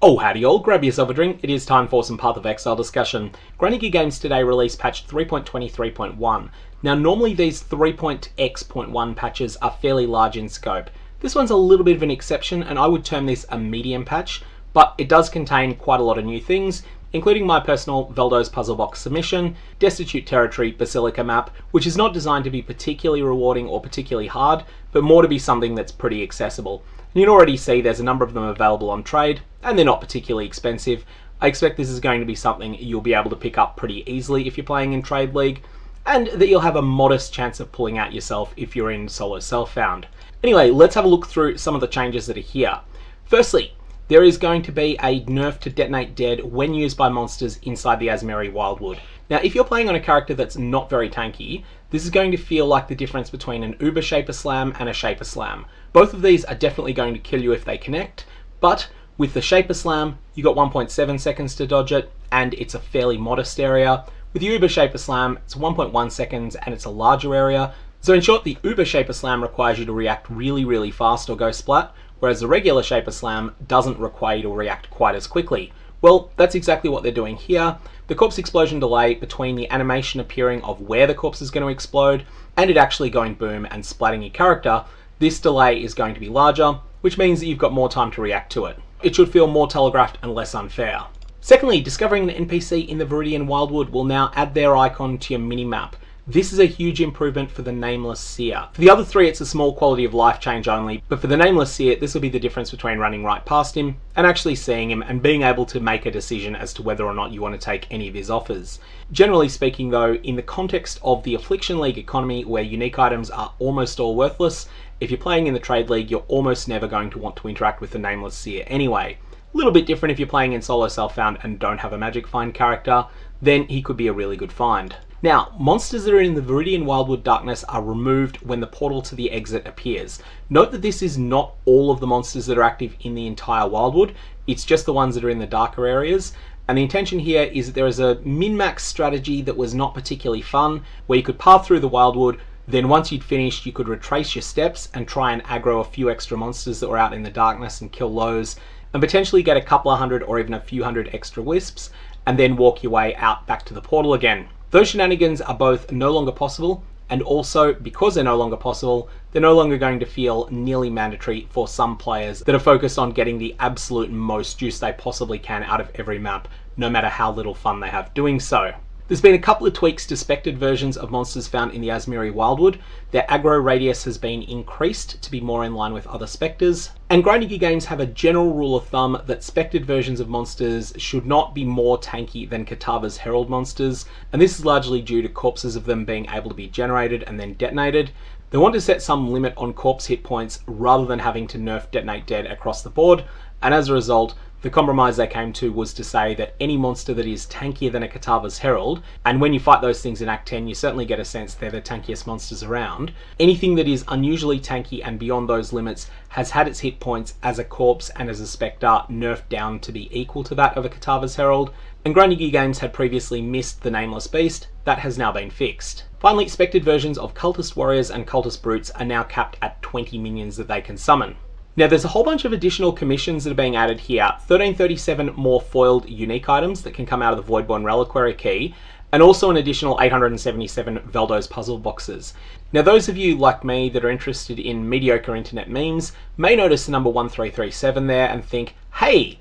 Oh, howdy all, grab yourself a drink, it is time for some Path of Exile discussion. Grinding Games today released patch 3.23.1. Now normally these 3.x.1 patches are fairly large in scope. This one's a little bit of an exception and I would term this a medium patch, but it does contain quite a lot of new things, including my personal Valdo's Puzzle Box submission, Destitute Territory Basilica map, which is not designed to be particularly rewarding or particularly hard, but more to be something that's pretty accessible. And you can already see there's a number of them available on trade, and they're not particularly expensive. I expect this is going to be something you'll be able to pick up pretty easily if you're playing in Trade League, and that you'll have a modest chance of pulling out yourself if you're in solo self-found. Anyway, let's have a look through some of the changes that are here. Firstly, there is going to be a nerf to Detonate Dead when used by monsters inside the Azmeri Wildwood. Now, if you're playing on a character that's not very tanky, this is going to feel like the difference between an Uber Shaper Slam and a Shaper Slam. Both of these are definitely going to kill you if they connect, but with the Shaper Slam, you got 1.7 seconds to dodge it, and it's a fairly modest area. With the Uber Shaper Slam, it's 1.1 seconds, and it's a larger area. So in short, the Uber Shaper Slam requires you to react really fast or go splat, whereas the regular Shaper Slam doesn't require you to react quite as quickly. Well, that's exactly what they're doing here. The corpse explosion delay between the animation appearing of where the corpse is going to explode and it actually going boom and splatting your character, this delay is going to be larger, which means that you've got more time to react to it. It should feel more telegraphed and less unfair. Secondly, discovering an NPC in the Viridian Wildwood will now add their icon to your minimap. This is a huge improvement for the Nameless Seer. For the other three, it's a small quality of life change only, but for the Nameless Seer, this will be the difference between running right past him and actually seeing him and being able to make a decision as to whether or not you want to take any of his offers. Generally speaking though, in the context of the Affliction League economy where unique items are almost all worthless, if you're playing in the Trade League, you're almost never going to want to interact with the Nameless Seer anyway. A little bit different if you're playing in solo self-found and don't have a magic find character, then he could be a really good find. Now, monsters that are in the Viridian Wildwood Darkness are removed when the portal to the exit appears. Note that this is not all of the monsters that are active in the entire Wildwood, it's just the ones that are in the darker areas. And the intention here is that there is a min-max strategy that was not particularly fun, where you could path through the Wildwood, then once you'd finished, you could retrace your steps and try and aggro a few extra monsters that were out in the darkness and kill those, and potentially get a couple of hundred or even a few hundred extra wisps, and then walk your way out back to the portal again. Those shenanigans are both no longer possible, and also, because they're no longer possible, they're no longer going to feel nearly mandatory for some players that are focused on getting the absolute most juice they possibly can out of every map, no matter how little fun they have doing so. There's been a couple of tweaks to Spected versions of monsters found in the Azmeri Wildwood. Their aggro radius has been increased to be more in line with other Spectres, and Grinding Games have a general rule of thumb that Spected versions of monsters should not be more tanky than Kitava's Herald monsters, and this is largely due to corpses of them being able to be generated and then detonated. They want to set some limit on corpse hit points rather than having to nerf Detonate Dead across the board, and as a result, the compromise they came to was to say that any monster that is tankier than a Kitava's Herald, and when you fight those things in Act 10, you certainly get a sense they're the tankiest monsters around, anything that is unusually tanky and beyond those limits has had its hit points as a corpse and as a Spectre nerfed down to be equal to that of a Kitava's Herald, and Grinding Games had previously missed the Nameless Beast. That has now been fixed. Finally, Spected versions of Cultist Warriors and Cultist Brutes are now capped at 20 minions that they can summon. Now there's a whole bunch of additional commissions that are being added here, 1337 more foiled unique items that can come out of the Voidborn Reliquary key, and also an additional 877 Valdo's Puzzle Boxes. Now those of you like me that are interested in mediocre internet memes may notice the number 1337 there and think, hey,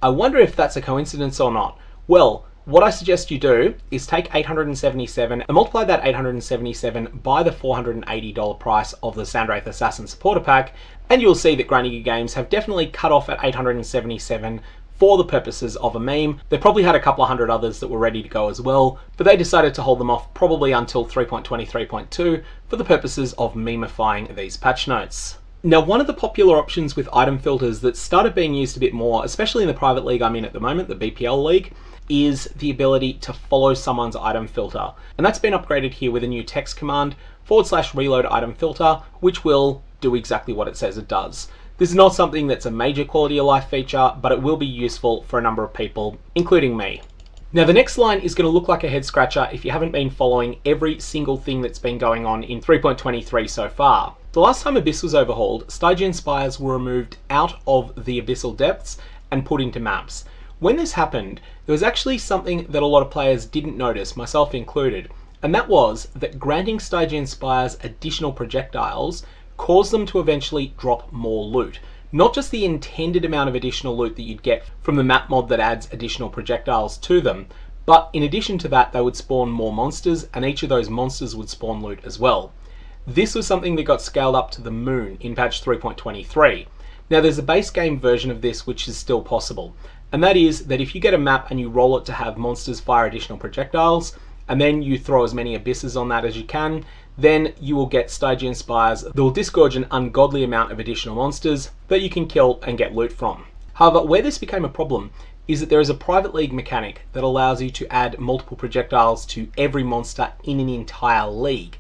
I wonder if that's a coincidence or not. Well, what I suggest you do is take 877 and multiply that 877 by the $480 price of the Sandwraith Assassin Supporter Pack, and you'll see that Grinding Games have definitely cut off at 877 for the purposes of a meme. They probably had a couple of hundred others that were ready to go as well, but they decided to hold them off probably until 3.23.2 for the purposes of memifying these patch notes. Now, one of the popular options with item filters that started being used a bit more, especially in the private league I'm in at the moment, the BPL League, is the ability to follow someone's item filter. And that's been upgraded here with a new text command, /reload item filter, which will do exactly what it says it does. This is not something that's a major quality of life feature, but it will be useful for a number of people, including me. Now the next line is going to look like a head scratcher if you haven't been following every single thing that's been going on in 3.23 so far. The last time Abyss was overhauled, Stygian Spires were removed out of the Abyssal Depths and put into maps. When this happened, there was actually something that a lot of players didn't notice, myself included, and that was that granting Stygian Spires additional projectiles caused them to eventually drop more loot. Not just the intended amount of additional loot that you'd get from the map mod that adds additional projectiles to them, but in addition to that, they would spawn more monsters, and each of those monsters would spawn loot as well. This was something that got scaled up to the moon in patch 3.23. Now there's a base game version of this which is still possible, and that is that if you get a map and you roll it to have monsters fire additional projectiles, and then you throw as many abysses on that as you can, then you will get Stygian Spires that will disgorge an ungodly amount of additional monsters that you can kill and get loot from. However, where this became a problem is that there is a private league mechanic that allows you to add multiple projectiles to every monster in an entire league.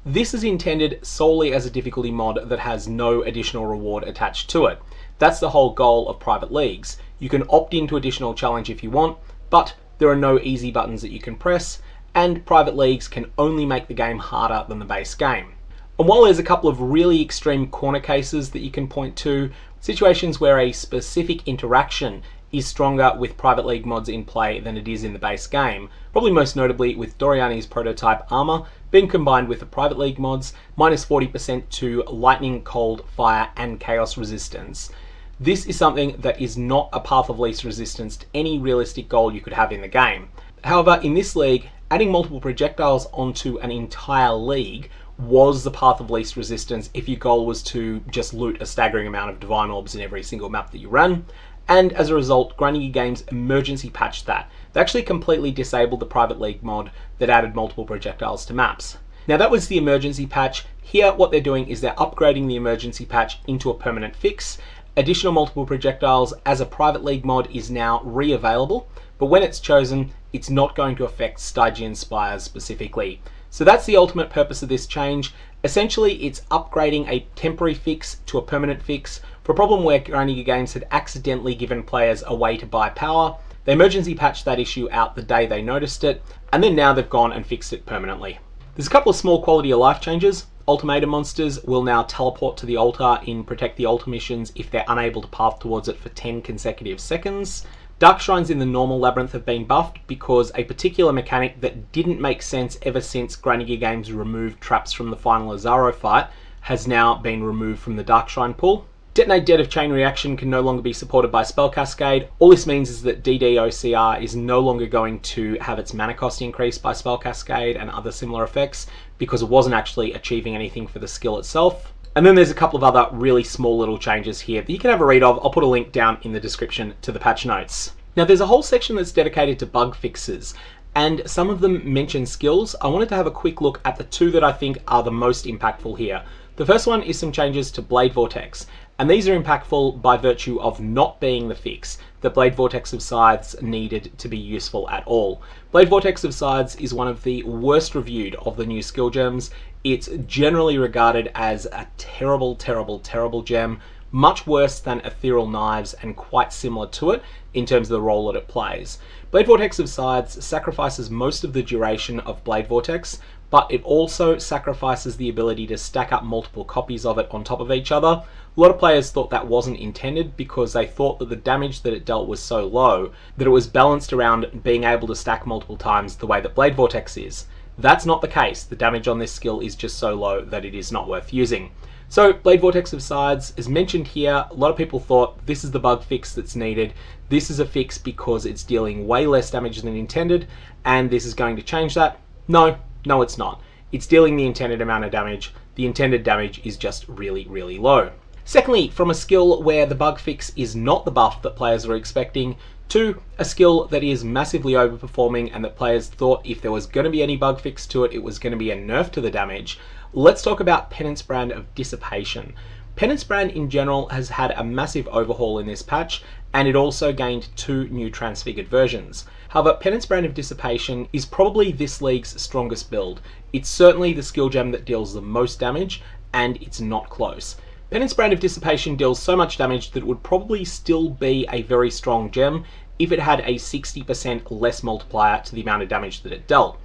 This is intended solely as a difficulty mod that has no additional reward attached to it. That's the whole goal of private leagues. You can opt into additional challenge if you want, but there are no easy buttons that you can press, and private leagues can only make the game harder than the base game. And while there's a couple of really extreme corner cases that you can point to, situations where a specific interaction is stronger with private league mods in play than it is in the base game, probably most notably with Doriani's prototype armor being combined with the private league mods, minus 40% to lightning, cold, fire, and chaos resistance. This is something that is not a path of least resistance to any realistic goal you could have in the game. However, in this league, adding multiple projectiles onto an entire league was the path of least resistance if your goal was to just loot a staggering amount of divine orbs in every single map that you ran. And as a result, Grinding Games emergency patched that. They actually completely disabled the private league mod that added multiple projectiles to maps. Now that was the emergency patch. Here what they're doing is they're upgrading the emergency patch into a permanent fix. Additional multiple projectiles as a private league mod is now re-available, but when it's chosen, it's not going to affect Stygian Spires specifically. So that's the ultimate purpose of this change. Essentially, it's upgrading a temporary fix to a permanent fix for a problem where Grinding Games had accidentally given players a way to buy power. They emergency patched that issue out the day they noticed it, and then now they've gone and fixed it permanently. There's a couple of small quality of life changes. Ultimatum monsters will now teleport to the altar in Protect the Altar missions if they're unable to path towards it for 10 consecutive seconds. Darkshrines in the normal labyrinth have been buffed because a particular mechanic that didn't make sense ever since Grinding Games removed traps from the final Azaro fight has now been removed from the Darkshrine pool. Detonate Dead of Chain Reaction can no longer be supported by Spell Cascade. All this means is that DDOCR is no longer going to have its mana cost increased by Spell Cascade and other similar effects because it wasn't actually achieving anything for the skill itself. And then there's a couple of other really small little changes here that you can have a read of. I'll put a link down in the description to the patch notes. Now there's a whole section that's dedicated to bug fixes, and some of them mention skills. I wanted to have a quick look at the two that I think are the most impactful here. The first one is some changes to Blade Vortex, and these are impactful by virtue of not being the fix that Blade Vortex of Scythes needed to be useful at all. Blade Vortex of Scythes is one of the worst reviewed of the new skill gems. It's generally regarded as a terrible, terrible, terrible gem, much worse than Ethereal Knives and quite similar to it in terms of the role that it plays. Blade Vortex of Scythes sacrifices most of the duration of Blade Vortex, but it also sacrifices the ability to stack up multiple copies of it on top of each other. A lot of players thought that wasn't intended because they thought that the damage that it dealt was so low that it was balanced around being able to stack multiple times the way that Blade Vortex is. That's not the case. The damage on this skill is just so low that it is not worth using. So Blade Vortex of Scythes is mentioned here. A lot of people thought this is the bug fix that's needed. This is a fix because it's dealing way less damage than intended, and this is going to change that. No, it's not. It's dealing the intended amount of damage. The intended damage is just really, really low. Secondly, from a skill where the bug fix is not the buff that players are expecting, to a skill that is massively overperforming and that players thought if there was going to be any bug fix to it, it was going to be a nerf to the damage. Let's talk about Penance Brand of Dissipation. Penance Brand in general has had a massive overhaul in this patch, and it also gained 2 new transfigured versions. However, Penance Brand of Dissipation is probably this league's strongest build. It's certainly the skill gem that deals the most damage, and it's not close. Penance Brand of Dissipation deals so much damage that it would probably still be a very strong gem if it had a 60% less multiplier to the amount of damage that it dealt.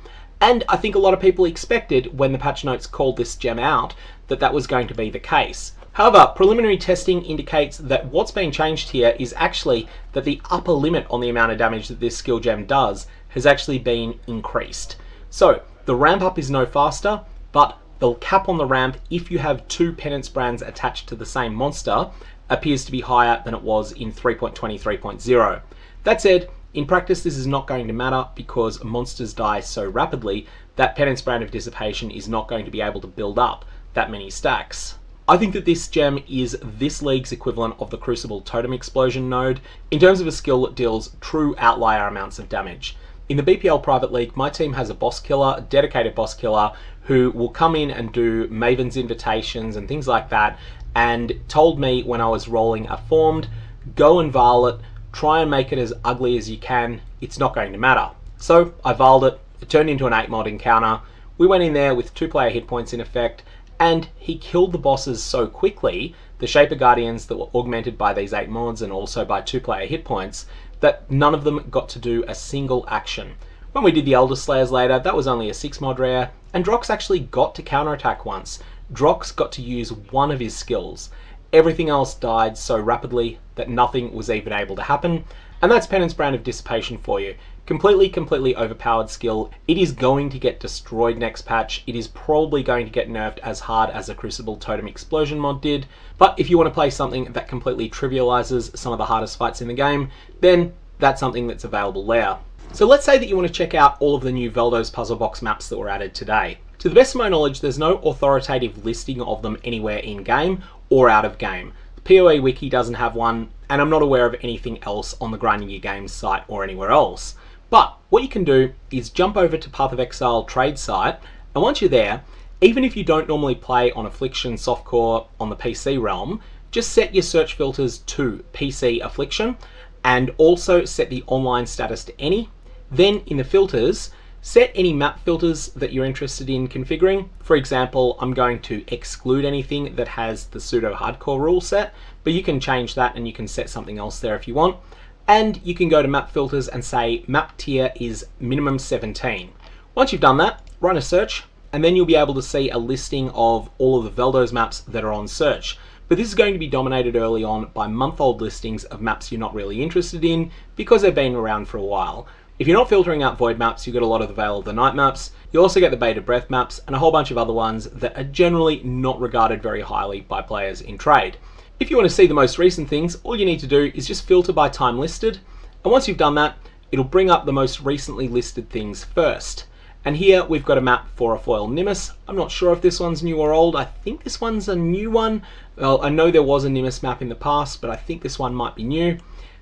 And I think a lot of people expected when the patch notes called this gem out that that was going to be the case. However, preliminary testing indicates that what's been changed here is actually that the upper limit on the amount of damage that this skill gem does has actually been increased. So the ramp up is no faster, but the cap on the ramp, if you have 2 Penance Brands attached to the same monster, appears to be higher than it was in 3.23.0. That said, in practice this is not going to matter because monsters die so rapidly that Penance Brand of Dissipation is not going to be able to build up that many stacks. I think that this gem is this league's equivalent of the Crucible Totem Explosion node in terms of a skill that deals true outlier amounts of damage. In the BPL Private League, my team has a boss killer, a dedicated boss killer, who will come in and do Maven's Invitations and things like that, and told me when I was rolling a formed, go and Varl it, try and make it as ugly as you can, it's not going to matter. So I Varled it turned into an 8-mod encounter, we went in there with 2-player hit points in effect, and he killed the bosses so quickly, the Shaper Guardians that were augmented by these 8 mods and also by 2-player hit points, that none of them got to do a single action. When we did the Elder Slayers later, that was only a 6-mod rare, and Drox actually got to counterattack once. Drox got to use one of his skills. Everything else died so rapidly that nothing was even able to happen, and that's Penance Brand of Dissipation for you. Completely overpowered skill. It is going to get destroyed next patch. It is probably going to get nerfed as hard as the Crucible Totem Explosion mod did, but if you want to play something that completely trivializes some of the hardest fights in the game, then that's something that's available there. So let's say that you want to check out all of the new Valdo's Puzzle Box maps that were added today. To the best of my knowledge, there's no authoritative listing of them anywhere in-game or out of game. The PoE wiki doesn't have one, and I'm not aware of anything else on the Grinding Your Games site or anywhere else. But what you can do is jump over to PathOfExile trade site, and once you're there, even if you don't normally play on Affliction softcore on the PC realm, just set your search filters to PC Affliction, and also set the online status to any. Then in the filters, set any map filters that you're interested in configuring. For example, I'm going to exclude anything that has the pseudo hardcore rule set, but you can change that and you can set something else there if you want. And you can go to map filters and say map tier is minimum 17. Once you've done that, run a search, and then you'll be able to see a listing of all of the Valdo's maps that are on search. But this is going to be dominated early on by month-old listings of maps you're not really interested in because they've been around for a while. If you're not filtering out Void maps, you get a lot of the Veil of the Night maps. You also get the Bated Breath maps and a whole bunch of other ones that are generally not regarded very highly by players in trade. If you want to see the most recent things, all you need to do is just filter by time listed, and once you've done that, it'll bring up the most recently listed things first. And here we've got a map for a foil Nimbus. I'm not sure if this one's new or old. I think this one's a new one. Well, I know there was a Nimbus map in the past, but I think this one might be new.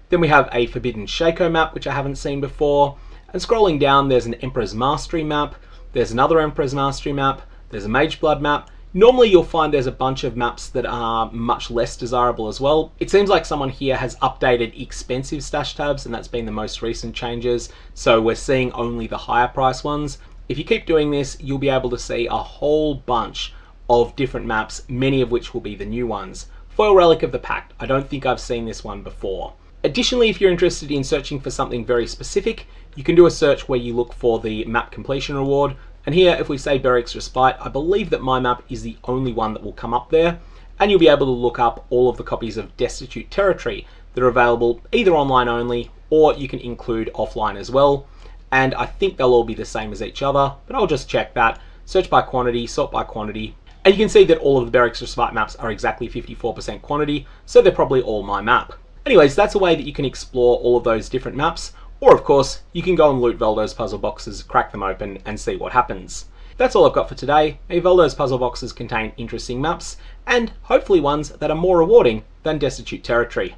Then we have a Forbidden Shaco map, which I haven't seen before. And scrolling down, there's an Emperor's Mastery map. There's another Emperor's Mastery map. There's a Mage Blood map. Normally you'll find there's a bunch of maps that are much less desirable as well. It seems like someone here has updated expensive stash tabs, and that's been the most recent changes. So we're seeing only the higher price ones. If you keep doing this, you'll be able to see a whole bunch of different maps, many of which will be the new ones. Foil Relic of the Pact. I don't think I've seen this one before. Additionally, if you're interested in searching for something very specific, you can do a search where you look for the map completion reward. And here, if we say Beric's Respite, I believe that my map is the only one that will come up there. And you'll be able to look up all of the copies of Destitute Territory that are available either online only, or you can include offline as well. And I think they'll all be the same as each other, but I'll just check that. Search by quantity, sort by quantity. And you can see that all of the Beric's Respite maps are exactly 54% quantity, so they're probably all my map. Anyways, that's a way that you can explore all of those different maps. Or of course, you can go and loot Valdo's puzzle boxes, crack them open, and see what happens. That's all I've got for today. Valdo's puzzle boxes contain interesting maps, and hopefully ones that are more rewarding than Destitute Territory.